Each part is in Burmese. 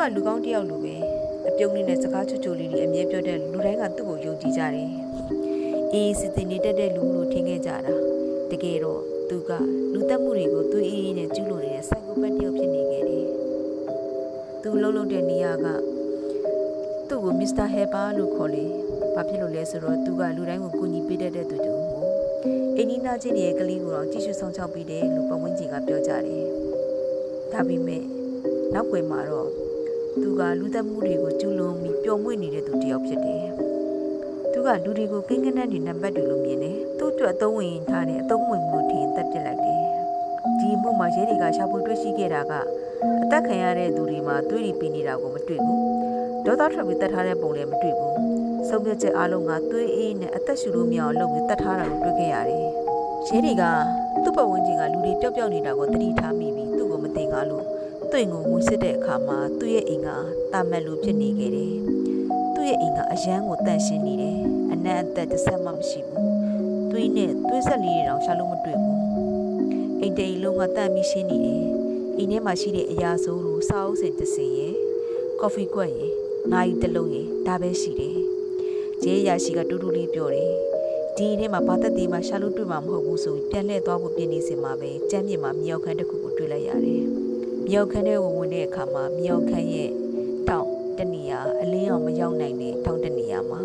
ကလူကောင်းတယောက်လိုပဲအပြုံးလေးနဲ့စကားချွတ်ချွတ်လေးတွေအမြဲပြောတဲ့လူတိုင်းကသူ့ကိုယုံကြည်ကြတယ်အေးစစ်စစ်နေတတ်တဲ့လူလို့ထင်ခဲ့ကြတာတကယ်တော့သူကလူတက်မှုတွေကိုသူ့အေးအေးနဲ့ကျူးလွန်နေတဲ့စိုက်ကိုပတ်တယောက်ဖြစ်နေခဲ့တယ်သူလှုပ်လှုပ်တဲ့နေရာကသူ့ကိုမစ္စတာဟဲပါလို့ခေါ်လေဘာဖြစ်လို့လဲဆိုတော့သူကလူတိုင်းကိုကူညီပေးတတ်တဲ့သူတူမို့အိနီနာချင်းရဲ့ကလေးကိုတော့ကြည့်ရှုဆောင်ချောက်ပေးတယ်လို့ပတ်ဝန်းကျင်ကပြောကြတယ်ဒါပေမဲ့နောက်ွယ်မှာတော့သူကလူသက်မှုတွေကိုကျူးလွန်ပြီးပျော်မွေ့နေတဲ့သူတယောက်ဖြစ်တယ်သူကလူတွေကိုကိန်းကနန်းတွေနံပါတ်တွေလိုမြင်တယ်သူ့အတွက်အသုံးဝင်ထားတဲ့အသုံးဝင်မှုထင်သက်ပစ်လိုက်တယ်ဒီမှုမှာရဲတွေကရှာဖွေတွေ့ရှိခဲ့တာကအသက်ခံရတဲ့သူတွေမှာသွေးတွေပြင်းနေတာကိုမတွေ့ဘူးဒေါသထွက်ပြီးတတ်ထားတဲ့ပုံလည်းမတွေ့ဘူးဆုံးဖြတ်ချက်အားလုံးကသွေးအေးနဲ့အသက်ရှူလို့မရအောင်လုပ်ပြီးတတ်ထားတာကိုတွေ့ခဲ့ရတယ်ရဲတွေကသူ့ပတ်ဝန်းကျင်ကလူတွေပျောက်ပျောက်နေတာကိုသတိထားမိပြီးသူ့ကိုမသိငါလို့သူ့ကိုဝင်စစ်တဲ့အခါမှာသူ့ရဲ့အိမ်ကတာမတ်လိုဖြစ်နေခဲ့တယ်သူ့ရဲ့အိမ်ကအရန်ကိုတန့်ရှင်းနေတယ်အနံ့အသက်တစ်ဆက်မှမရှိဘူးသွေးနဲ့သွေးဆက်လေးတွေတောင်ရှာလို့မတွေ့ဘူးအိမ်တိမ်လုံးကတန့်ပြီးရှင်းနေတယ်အိမ်ထဲမှာရှိတဲ့အရာစိုးလိုစာအုပ်စင်တစ်စင်ရယ်ကော်ဖီကွက်ရယ်နိုင်တစ်လုံးရယ်ဒါပဲရှိတယ်ဂျေးရရှိကတူတူလေးပြောတယ်ဒီထဲမှာဘာသက်သေးမှရှာလို့တွေ့မှာမဟုတ်ဘူးဆိုပြီးပြန်လှည့်သွားဖို့ပြင်နေစင်မှာပဲကျမ်းမြေမှာမြောက်ခန်းတစ်ခုကိုတွေ့လိုက်ရတယ်မြောက်ခန်းထဲကိုဝင်တဲ့အခါမှာမြောက်ခန်းရဲ့တောင်တနေရာအလင်းအောင်မရောက်နိုင်တဲ့တောင်တနေရာမှာ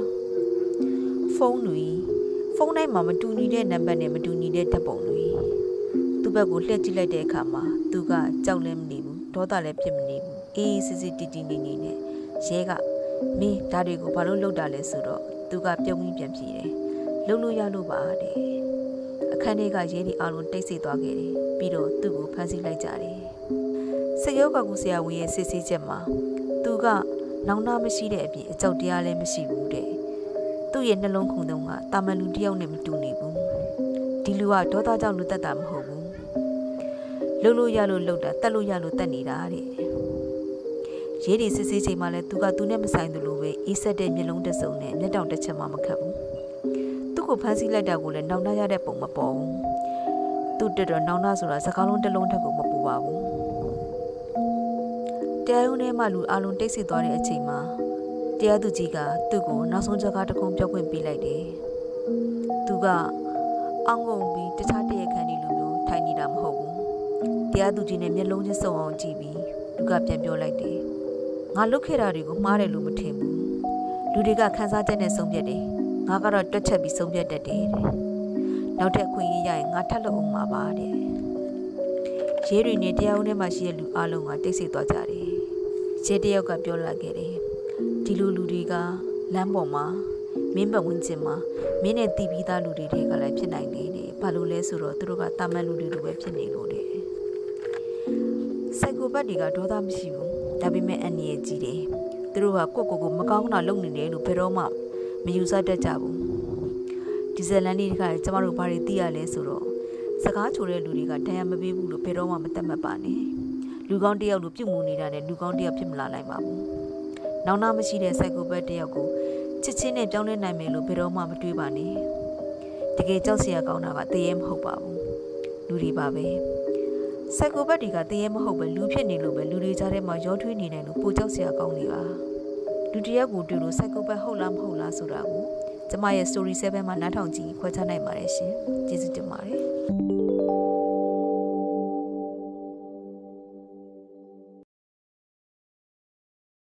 ဖုန်းတိုင်းမှာမတူညီတဲ့နံပါတ်နဲ့မတူညီတဲ့ဓာတ်ပုံတွေသူ့ဘက်ကိုလှည့်ကြည့်လိုက်တဲ့အခါမှာသူကကြောက်လည်းမနေဘူးဒေါသလည်းဖြစ်မနေဘူးအေးစစ်စစ်တီတီနေနေနဲ့ရဲကမင်းဓာတ်တွေကိုဘာလို့လှုပ်တာလဲဆိုတော့သူကပြုံးပြီးပြန်ပြေးတယ်လှုပ်လို့ရလို့ပါတဲ့အခန်းထဲကရဲတွေအားလုံးတိတ်ဆိတ်သွားခဲ့တယ်ပြီးတော့သူ့ကိုဖမ်းဆီးလိုက်ကြတယ်စိတ်ရောဂါကူဆရာဝန်ရဲ့စစ်ဆေးချက်မှာသူကနောင်နာမရှိတဲ့အပြင်အကြောက်တရားလည်းမရှိဘူးတဲ့သူ့ရဲ့နှလုံးခုန်တုံးကတာမန်လူတယောက်နဲ့မတူနေဘူးဒီလူကဒေါသကြောင့်လူတက်တာမဟုတ်ဘူးလှုပ်လို့ရလို့လှုပ်တာတက်လို့ရလို့တက်နေတာတဲ့ရဲတွေစစ်ဆေးချိန်မှာလည်းသူကသူနဲ့မဆိုင်သလိုပဲအေးဆက်တဲ့မျက်လုံးတစ်စုံနဲ့မျက်တောင်တစ်ချက်မှမခတ်ဘူးသူ့ကိုဖမ်းဆီးလိုက်တာကိုလည်းနောင်နာရတဲ့ပုံမပေါ်ဘူးသူ့တက်တော့နောင်နာဆိုတာစကားလုံးတစ်လုံးထက်ကိုမပူပါဘူးတရားရုံးထဲမှာလူအလုံးတိတ်ဆိတ်သွားတဲ့အချိန်မှာတရားသူကြီးကသူ့ကိုနောက်ဆုံးစကားတစ်ခုပြောခွင့်ပေးလိုက်တယ်သူကအောင်းကုန်ပြီးတခြားတရားခံတွေလိုမျိုးထိုင်နေတာမဟုတ်ဘူးတရားသူကြီးနဲ့မျက်လုံးချင်းစုံအောင်ကြည့်ပြီးသူကပြန်ပြောလိုက်တယ်ငါလုပ်ခဲ့တာတွေကိုမှားတယ်လို့မထင်ဘူးလူတွေကခန်းစားချက်နဲ့ဆုံးဖြတ်တယ်ငါကတော့တွက်ချက်ပြီးဆုံးဖြတ်တတ်တယ်နောက်ထပ်ခွင့်ရရင်ငါထပ်လုပ်အောင်ပါပါတဲ့ရဲတွေနဲ့တရားရုံးထဲမှာရှိတဲ့လူအလုံးကတိတ်ဆိတ်သွားကြတယ်ရဲတယောက်ကပြောလာခဲ့တယ်ဒီလူတွေကလမ်းပေါ်မှာမင်းပတ်ဝန်းကျင်မှာမင်းနဲ့တီးပြီးသားလူတွေတွေကလည်းဖြစ်နိုင်တယ်တဲ့ဘာလို့လဲဆိုတော့သူတို့ကတာမန်လူတွေလိုပဲဖြစ်နေလို့တဲ့စိုက်ကိုပတ်တွေကဒေါသမရှိဘူးဒါပေမဲ့အန်ရည်ကြီးတယ်သူတို့ကကိုမကောင်းတာလုပ်နေတယ်လို့ဘယ်တော့မှမယူဆတတ်ကြဘူးဒီဇလန်တွေကကျမတို့ဘာတွေသိရလဲဆိုတော့စကားချိုတဲ့လူတွေကဒဏ်ရာမပေးဘူးလို့ဘယ်တော့မှမတတ်မှတ်ပါနဲ့လူကောင်းတယောက်လိုပြုတ်မှုနေတာနဲ့လူကောင်းတယောက်ဖြစ်မလာနိုင်ပါဘူးနောင်နာမရှိတဲ့စိုက်ကိုပတ်တယောက်ကိုချစ်ချင်းနဲ့ပြောင်းလဲနိုင်မယ်လို့ဘယ်တော့မှမတွေးပါနဲ့တကယ်ကြောက်စရာကောင်းတာကတရေမဟုတ်ပါဘူးလူတွေပါပဲစိုက်ကိုပတ်တွေကတရေမဟုတ်ပဲလူဖြစ်နေလို့ပဲလူတွေကြားထဲမှာရောထွေးနေတယ်လို့ပိုကြောက်စရာကောင်းနေပါလူတယောက်ကိုတွေ့လို့စိုက်ကိုပတ်ဟုတ်လားမဟုတ်လားဆိုတာကိုကျမရဲ့ story 7မှာနားထောင်ကြည့်ခွဲခြားနိုင်ပါတယ်ရှင်ကျေးဇူးတင်ပါတယ်